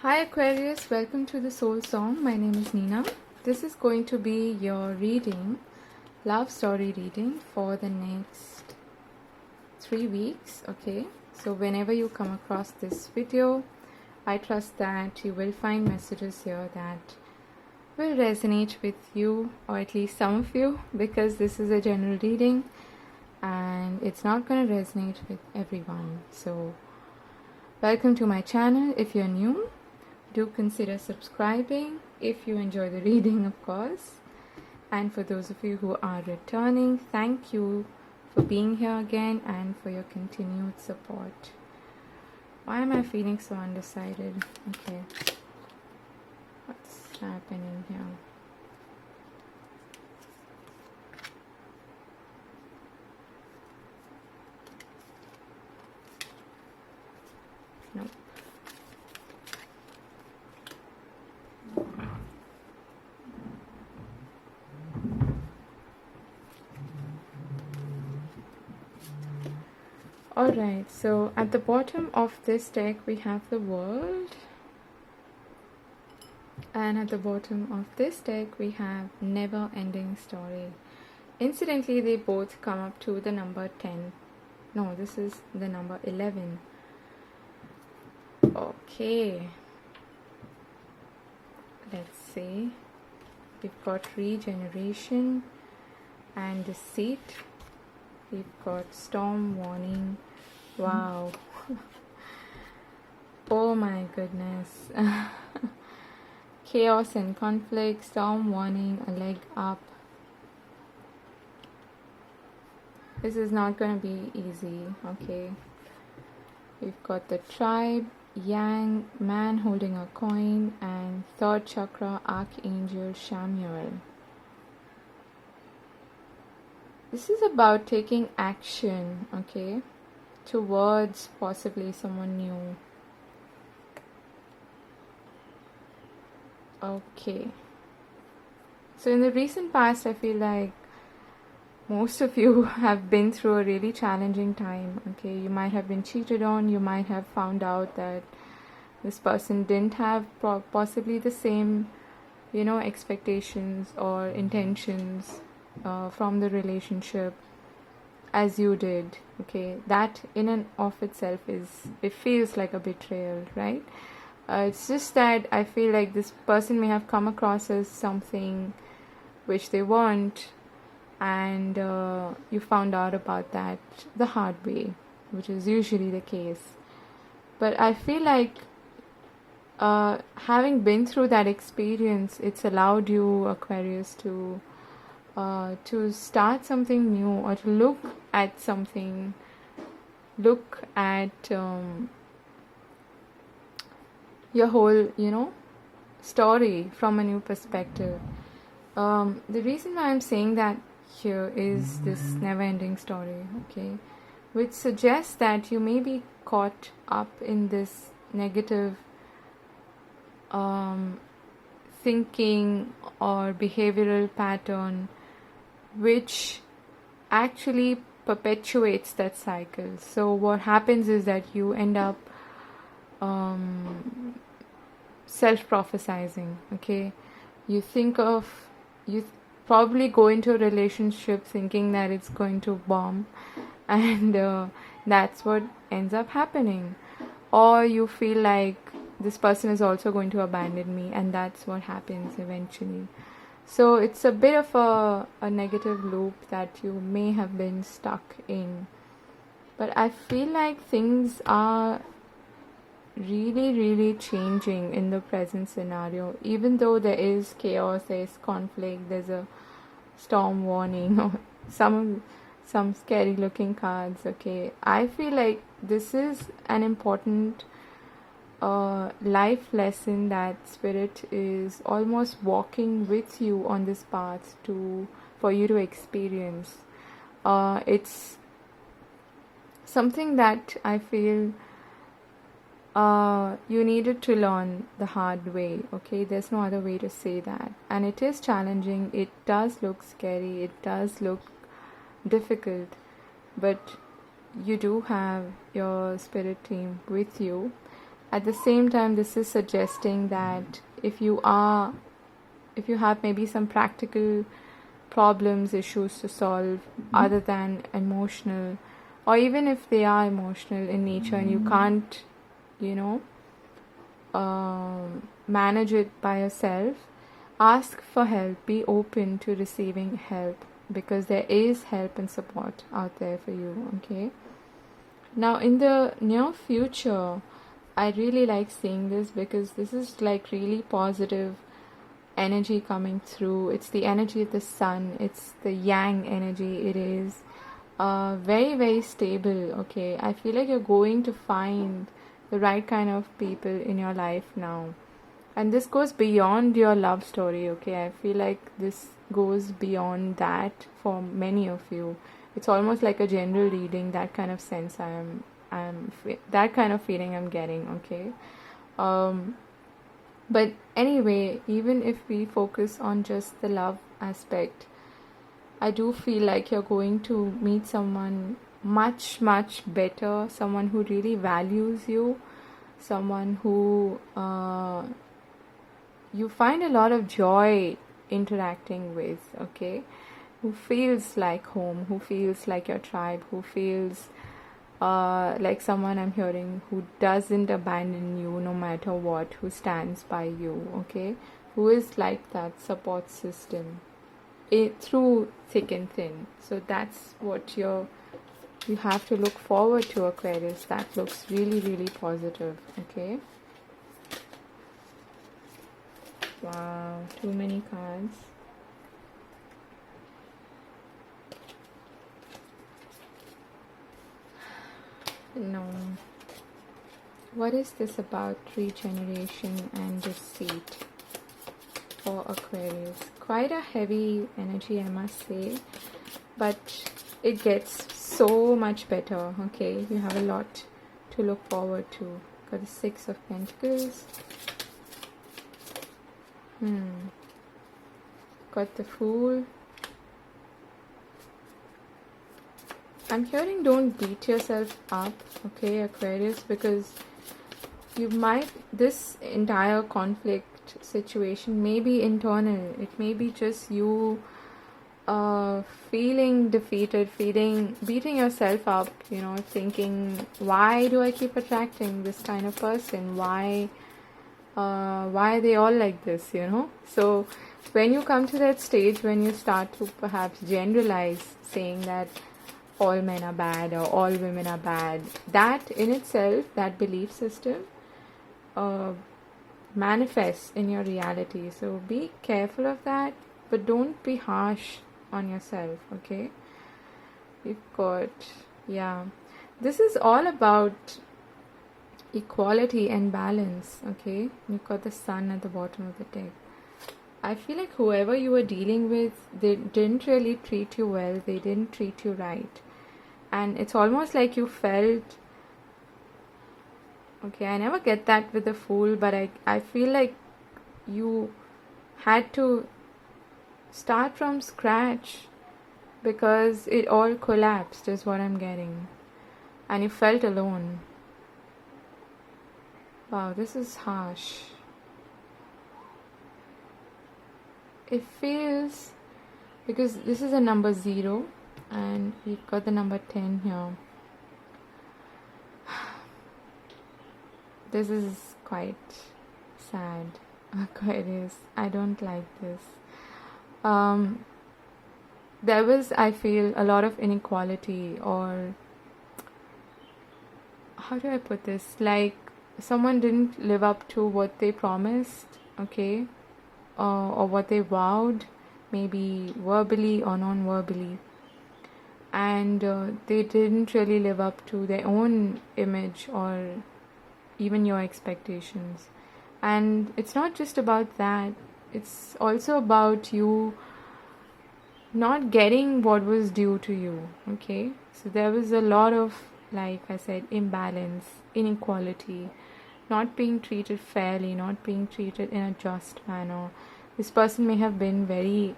Hi Aquarius, welcome to the Soul Song. My name is Nina. This is going to be your reading, love story reading for the next 3 weeks. Okay, so whenever you come across this video, I trust that you will find messages here that will resonate with you, or at least some of you, because this is a general reading and it's not going to resonate with everyone. So welcome to my channel. If you're new, do consider subscribing if you enjoy the reading, of course. And for those of you who are returning, thank you for being here again and for your continued support. Why am I feeling so undecided? Okay, what's happening here? Nope. Alright, so at the bottom of this deck we have the World, and at the bottom of this deck we have Never Ending Story. Incidentally, they both come up to the number 10. No, this is the number 11. Okay, let's see. We've got regeneration and deceit. We've got storm warning. Wow. Oh my goodness. Chaos and conflict, storm warning, a leg up. This is not going to be easy. Okay. We've got the tribe, Yang, man holding a coin, and third chakra, Archangel Samuel. This is about taking action, okay, towards possibly someone new. Okay. So in the recent past, I feel like most of you have been through a really challenging time, okay. You might have been cheated on. You might have found out that this person didn't have possibly the same, expectations or intentions from the relationship as you did. Okay, that in and of itself it feels like a betrayal, right? It's just that I feel like this person may have come across as something which they weren't, and you found out about that the hard way, which is usually the case. But I feel like having been through that experience, it's allowed you, Aquarius, to start something new, or to look at your whole, story from a new perspective. The reason why I'm saying that here is this never-ending story, okay, which suggests that you may be caught up in this negative thinking or behavioral pattern, which actually perpetuates that cycle. So what happens is that you end up self-prophesizing, okay. You probably go into a relationship thinking that it's going to bomb, and that's what ends up happening. Or you feel like this person is also going to abandon me, and that's what happens eventually. So it's a bit of a negative loop that you may have been stuck in. But I feel like things are really, really changing in the present scenario. Even though there is chaos, there is conflict, there's a storm warning, or some scary looking cards, okay. I feel like this is an important life lesson that Spirit is almost walking with you on this path for you to experience. It's something that I feel you needed to learn the hard way, okay. There's no other way to say that. And it is challenging. It does look scary. It does look difficult, but you do have your spirit team with you, At the same time, this is suggesting that if you have maybe some practical problems, issues to solve other than emotional, or even if they are emotional in nature and you can't, you know, manage it by yourself, ask for help. Be open to receiving help, because there is help and support out there for you. Okay. Now, in the near future, I really like seeing this, because this is like really positive energy coming through. It's the energy of the sun. It's the yang energy. It is very, very stable. Okay. I feel like you're going to find the right kind of people in your life now. And this goes beyond your love story. Okay. I feel like this goes beyond that for many of you. It's almost like a general reading, that kind of sense that kind of feeling I'm getting. Okay. But anyway, even if we focus on just the love aspect, I do feel like you're going to meet someone much, much better, someone who really values you, someone who you find a lot of joy interacting with, okay? Who feels like home, who feels like your tribe, who feels like someone I'm hearing who doesn't abandon you no matter what, who stands by you, okay? Who is like that support system through thick and thin. So that's what you have to look forward to, Aquarius. That looks really, really positive, okay? Wow, too many cards. No. What is this about regeneration and deceit for Aquarius? Quite a heavy energy, I must say, but it gets so much better. Okay, you have a lot to look forward to. Got the Six of Pentacles. Got the Fool. I'm hearing don't beat yourself up, okay, Aquarius, because this entire conflict situation may be internal. It may be just you feeling defeated, beating yourself up, thinking, why do I keep attracting this kind of person? Why are they all like this, So when you come to that stage, when you start to perhaps generalize, saying that all men are bad or all women are bad, that in itself, that belief system manifests in your reality. So be careful of that, but don't be harsh on yourself, okay? We've got, this is all about equality and balance, okay? You've got the Sun at the bottom of the deck. I feel like whoever you were dealing with, they didn't really treat you well. They didn't treat you right. And it's almost like you felt, okay, I never get that with the Fool, but I feel like you had to start from scratch because it all collapsed, is what I'm getting. And you felt alone. Wow, this is harsh. It feels, because this is a number 0 and we've got the number 10 here. This is quite sad, Aquarius. I don't like this. There was, I feel, a lot of inequality, or how do I put this? Like, someone didn't live up to what they promised, okay? Or what they vowed, maybe verbally or non-verbally. And they didn't really live up to their own image or even your expectations. And it's not just about that. It's also about you not getting what was due to you, okay? So there was a lot of, like I said, imbalance, inequality, not being treated fairly, not being treated in a just manner. This person may have been very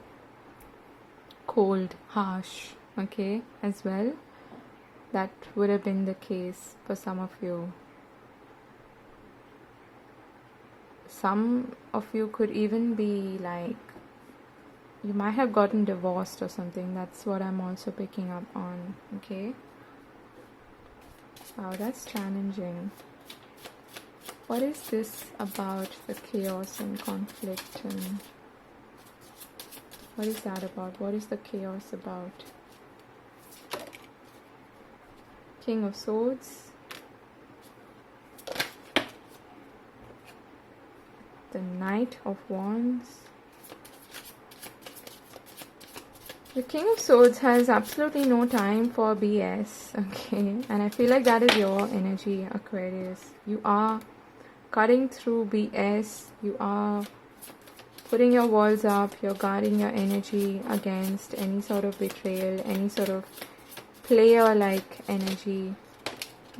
cold, harsh, okay, as well. That would have been the case for some of you. some of you could even be like, you might have gotten divorced or something. That's what I'm also picking up on. Okay. Wow, that's challenging. What is this about the chaos and conflict, and what is that about? What is the chaos about? King of Swords, the Knight of Wands. The King of Swords has absolutely no time for BS, okay? And I feel like that is your energy, Aquarius. You are cutting through BS. You are putting your walls up. You're guarding your energy against any sort of betrayal, any sort of player-like energy,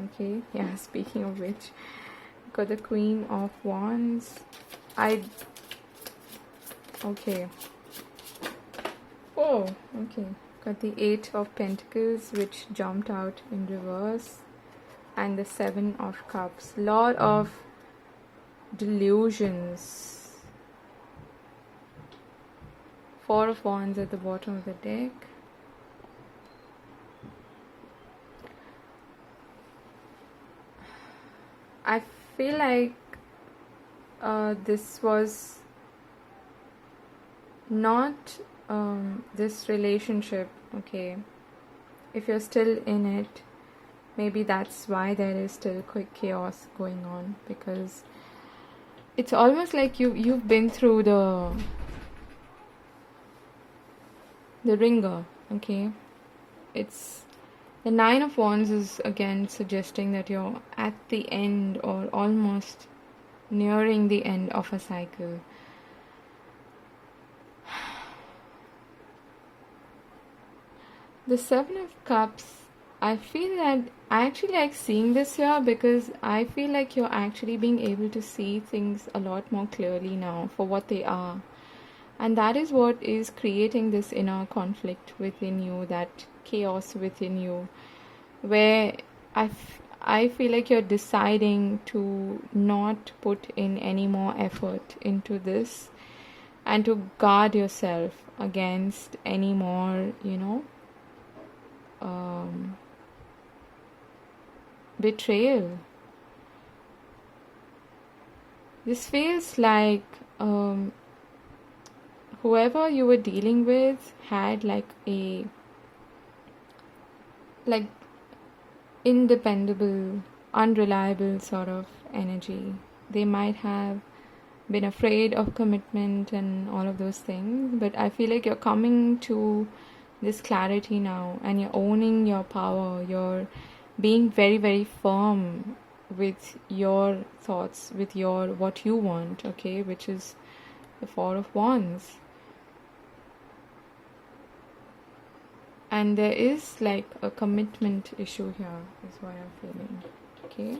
okay? Yeah, speaking of which, got the Queen of Wands. Okay. Oh, okay. Got the Eight of Pentacles, which jumped out in reverse, and the Seven of Cups. Lot of delusions. Four of Wands at the bottom of the deck. I feel like this was not this relationship, okay? If you're still in it, maybe that's why there is still quick chaos going on, because it's almost like you've been through the ringer, okay? It's the Nine of Wands is again suggesting that you're at the end or almost nearing the end of a cycle. The Seven of Cups, I feel that I actually like seeing this here, because I feel like you're actually being able to see things a lot more clearly now for what they are. And that is what is creating this inner conflict within you, that chaos within you, where I feel like you're deciding to not put in any more effort into this and to guard yourself against any more, betrayal. This feels like whoever you were dealing with had like independable, unreliable sort of energy. They might have been afraid of commitment and all of those things, but I feel like you're coming to this clarity now, and you're owning your power. You're being very, very firm with your thoughts, with your what you want, okay, which is the Four of Wands. And there is like a commitment issue here, is what I'm feeling, okay?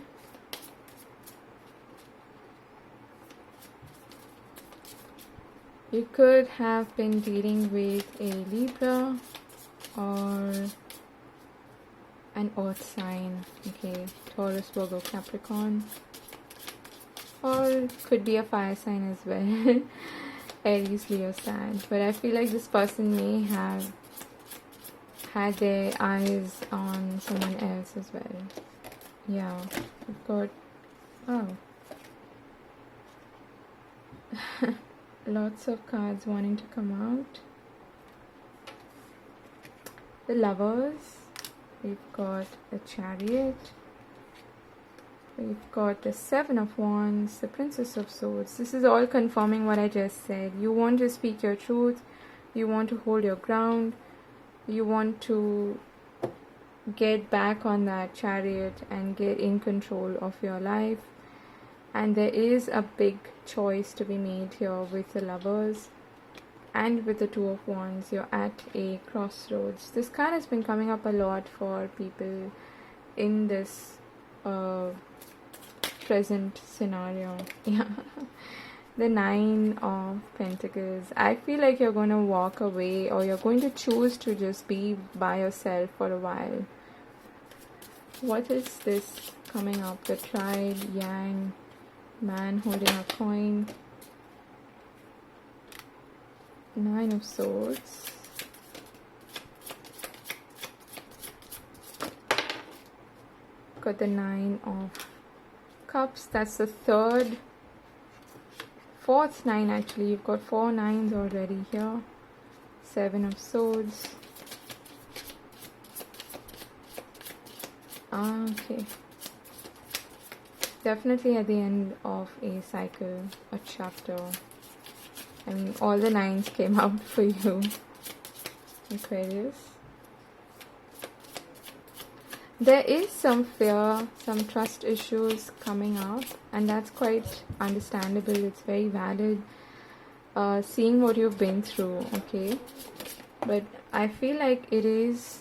You could have been dealing with a Libra or an earth sign, okay, Taurus, Virgo, Capricorn, or could be a fire sign as well, Aries, Leo, Sag. But I feel like this person may have had their eyes on someone else as well. Yeah, we've got, oh, lots of cards wanting to come out. The Lovers, we've got the Chariot, we've got the Seven of Wands, the Princess of Swords. This is all confirming what I just said. You want to speak your truth, you want to hold your ground, you want to get back on that chariot and get in control of your life. And there is a big choice to be made here with the Lovers. And with the Two of Wands, you're at a crossroads. This card has been coming up a lot for people in this present scenario. Yeah. The Nine of Pentacles. I feel like you're going to walk away, or you're going to choose to just be by yourself for a while. What is this coming up? The Triad, Yang, Man holding a coin. 9 of Swords. Got the 9 of Cups. That's the fourth 9 actually. You've got 4 9s already here. 7 of Swords. Okay. Definitely at the end of a cycle, a chapter. I mean, all the 9s came out for you, Aquarius. There is some fear, some trust issues coming up, and that's quite understandable. It's very valid, seeing what you've been through, okay? But I feel like it is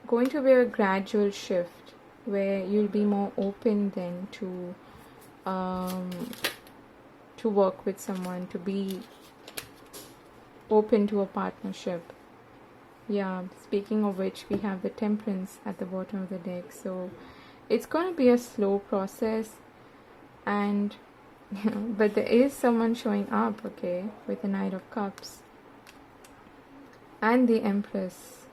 going to be a gradual shift where you'll be more open then to work with someone, to be open to a partnership. Yeah, speaking of which, we have the Temperance at the bottom of the deck. So it's going to be a slow process, and but there is someone showing up, okay, with the Knight of Cups and the Empress.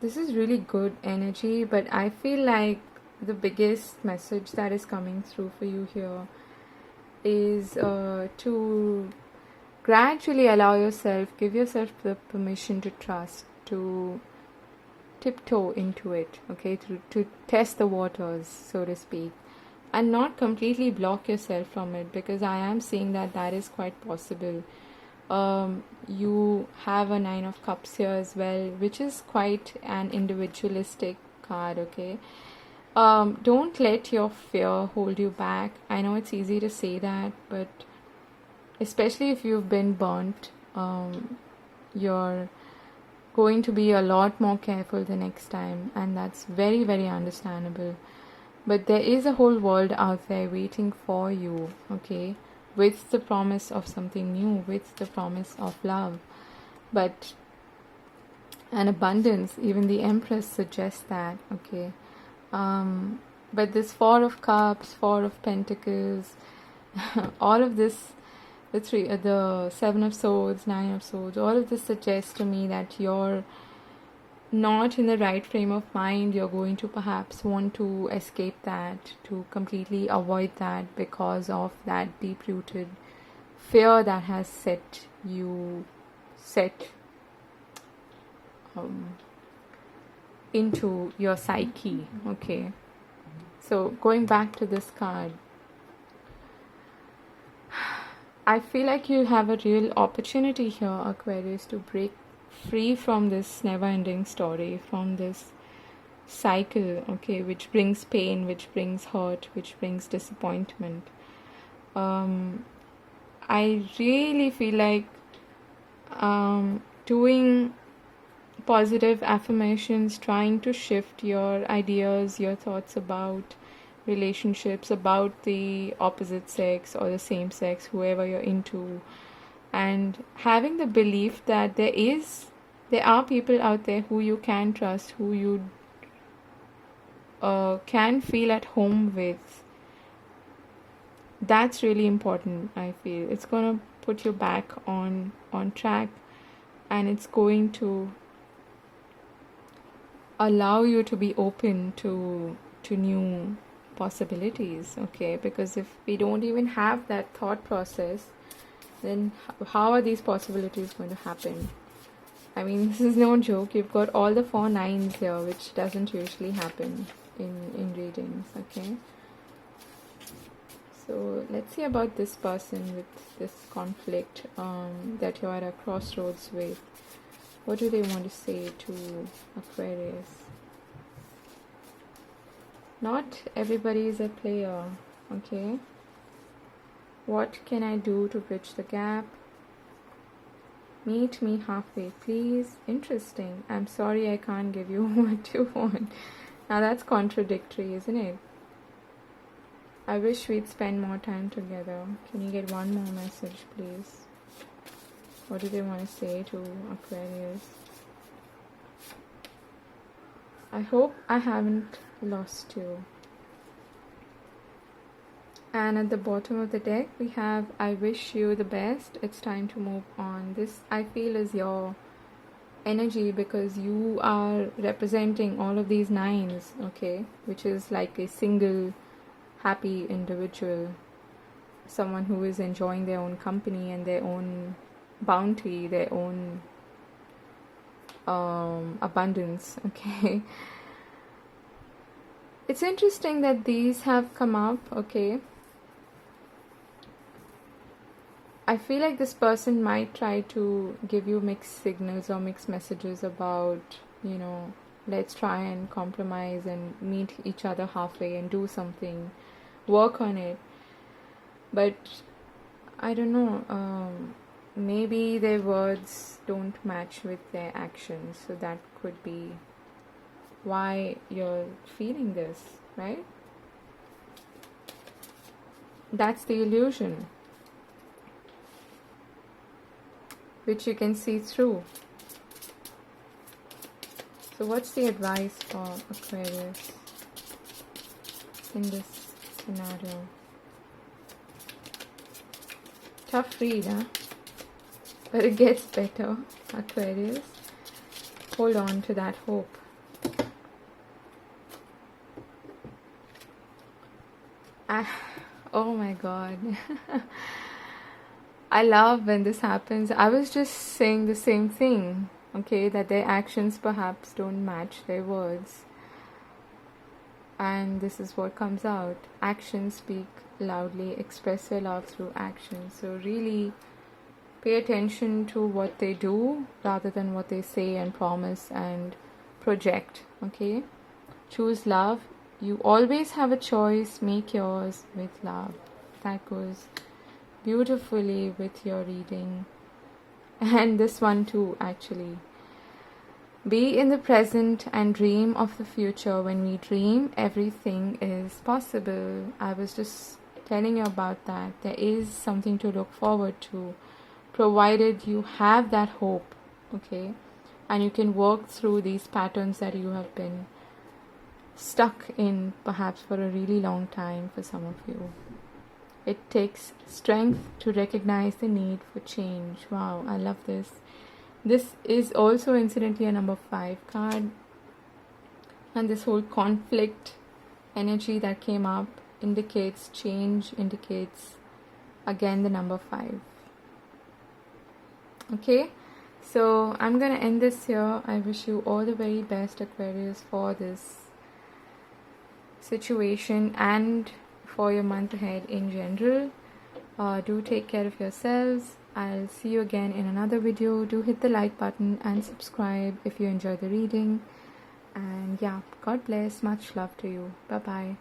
This is really good energy, but I feel like the biggest message that is coming through for you here is to gradually allow yourself, give yourself the permission to trust, to tiptoe into it, okay, to test the waters, so to speak, and not completely block yourself from it, because I am seeing that is quite possible. You have a 9 of Cups here as well, which is quite an individualistic card, okay. Don't let your fear hold you back. I know it's easy to say that, but especially if you've been burnt, you're going to be a lot more careful the next time, and that's very, very understandable. But there is a whole world out there waiting for you, okay, with the promise of something new, with the promise of love, but an abundance. Even the Empress suggests that, okay. But this 4 of Cups, 4 of Pentacles, all of this, the 7 of Swords, 9 of Swords, all of this suggests to me that you're not in the right frame of mind. You're going to perhaps want to escape that, to completely avoid that, because of that deep-rooted fear that has set into your psyche, okay. So going back to this card, I feel like you have a real opportunity here, Aquarius, to break free from this never-ending story, from this cycle, okay, which brings pain, which brings hurt, which brings disappointment. I really feel like doing positive affirmations, trying to shift your ideas, your thoughts about relationships, about the opposite sex or the same sex, whoever you're into, and having the belief that there are people out there who you can trust, who you can feel at home with. That's really important. I feel it's gonna put you back on track, and it's going to allow you to be open to new possibilities, okay. Because if we don't even have that thought process, then how are these possibilities going to happen? I mean, this is no joke. You've got all the 4 9s here, which doesn't usually happen in readings, okay. So let's see about this person with this conflict that you're at a crossroads with. What do they want to say to Aquarius? Not everybody is a player, okay? What can I do to bridge the gap? Meet me halfway, please. Interesting. I'm sorry I can't give you what you want. Now that's contradictory, isn't it? I wish we'd spend more time together. Can you get one more message, please? What do they want to say to Aquarius? I hope I haven't lost you. And at the bottom of the deck, we have I wish you the best. It's time to move on. This, I feel, is your energy because you are representing all of these nines, okay? Which is like a single happy individual. Someone who is enjoying their own company and their own bounty, their own abundance, okay? It's interesting that these have come up, okay? I feel like this person might try to give you mixed signals or mixed messages about, you know, let's try and compromise and meet each other halfway and do something, work on it. But I don't know, maybe their words don't match with their actions, so that could be why you're feeling this, right? That's the illusion, which you can see through. So what's the advice for Aquarius in this scenario? Tough read, huh? But it gets better, Aquarius. Hold on to that hope. Oh my god. I love when this happens. I was just saying the same thing, okay, that their actions perhaps don't match their words. And this is what comes out. Actions speak loudly. Express your love through action. So really pay attention to what they do rather than what they say and promise and project, okay? Choose love. You always have a choice. Make yours with love. That goes beautifully with your reading. And this one too, actually. Be in the present and dream of the future. When we dream, everything is possible. I was just telling you about that. There is something to look forward to, provided you have that hope, okay? And you can work through these patterns that you have been stuck in perhaps for a really long time for some of you. It takes strength to recognize the need for change. Wow, I love this. This is also incidentally a number 5 card. And this whole conflict energy that came up indicates change, indicates again the number 5. Okay, so I'm going to end this here. I wish you all the very best, Aquarius, for this situation and for your month ahead in general. Do take care of yourselves. I'll see you again in another video. Do hit the like button and subscribe if you enjoy the reading. And yeah, God bless. Much love to you. Bye bye.